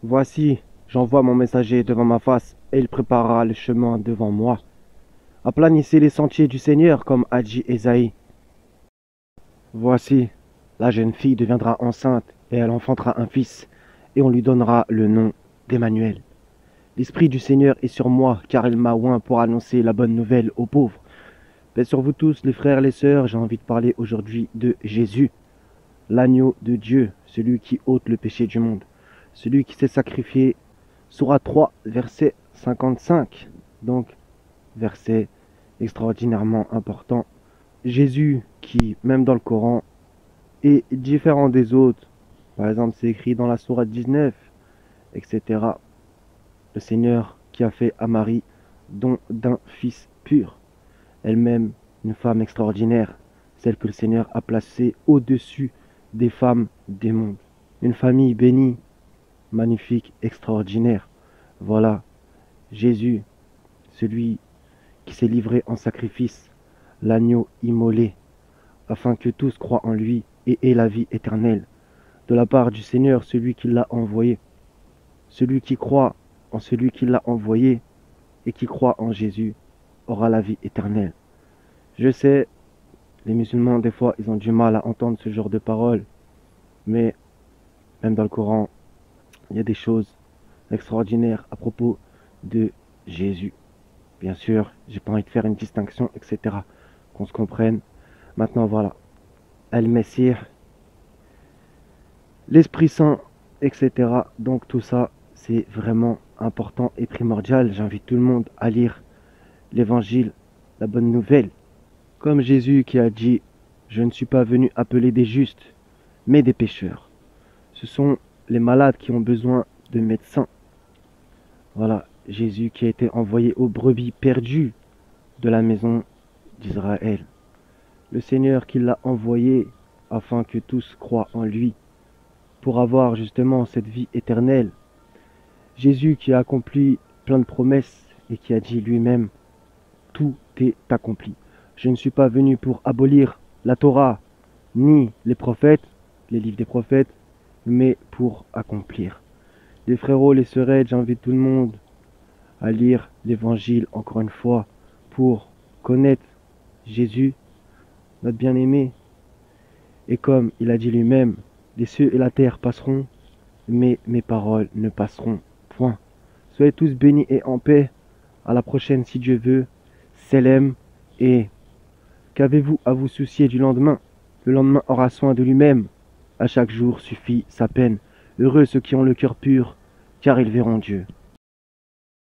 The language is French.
Voici, j'envoie mon messager devant ma face, et il préparera le chemin devant moi. Aplanissez les sentiers du Seigneur, comme a dit Ésaïe. Voici, la jeune fille deviendra enceinte, et elle enfantera un fils, et on lui donnera le nom d'Emmanuel. L'Esprit du Seigneur est sur moi, car il m'a oint pour annoncer la bonne nouvelle aux pauvres. Paix sur vous tous, les frères et les sœurs, j'ai envie de parler aujourd'hui de Jésus, l'agneau de Dieu, celui qui ôte le péché du monde, celui qui s'est sacrifié. Sourate 3, verset 55. Donc, verset extraordinairement important. Jésus qui, même dans le Coran, est différent des autres. Par exemple, c'est écrit dans la sourate 19, etc. Le Seigneur qui a fait à Marie don d'un fils pur, elle-même une femme extraordinaire, celle que le Seigneur a placée au-dessus des femmes des mondes. Une famille bénie, magnifique, extraordinaire. Voilà, Jésus, celui qui s'est livré en sacrifice, l'agneau immolé, afin que tous croient en lui et aient la vie éternelle. De la part du Seigneur, celui qui l'a envoyé. Celui qui croit en celui qui l'a envoyé et qui croit en Jésus aura la vie éternelle. Je sais, les musulmans, des fois, ils ont du mal à entendre ce genre de paroles, mais même dans le Coran, il y a des choses extraordinaires à propos de Jésus. Bien sûr, j'ai pas envie de faire une distinction, etc. Qu'on se comprenne. Maintenant, voilà. Al-Messih, l'Esprit Saint, etc. Donc tout ça, c'est vraiment important et primordial. J'invite tout le monde à lire l'Évangile, la bonne nouvelle. Comme Jésus qui a dit, je ne suis pas venu appeler des justes, mais des pécheurs. Ce sont les malades qui ont besoin de médecins. Voilà, Jésus qui a été envoyé aux brebis perdues de la maison d'Israël. Le Seigneur qui l'a envoyé afin que tous croient en lui, pour avoir justement cette vie éternelle. Jésus qui a accompli plein de promesses et qui a dit lui-même, tout est accompli. Je ne suis pas venu pour abolir la Torah, ni les prophètes, les livres des prophètes, mais pour accomplir. Les frérots, les sœurettes, j'invite tout le monde à lire l'évangile encore une fois pour connaître Jésus, notre bien-aimé. Et comme il a dit lui-même, les cieux et la terre passeront, mais mes paroles ne passeront point. Soyez tous bénis et en paix. À la prochaine si Dieu veut. Selem. Et qu'avez-vous à vous soucier du lendemain? Le lendemain aura soin de lui-même. À chaque jour suffit sa peine. Heureux ceux qui ont le cœur pur, car ils verront Dieu.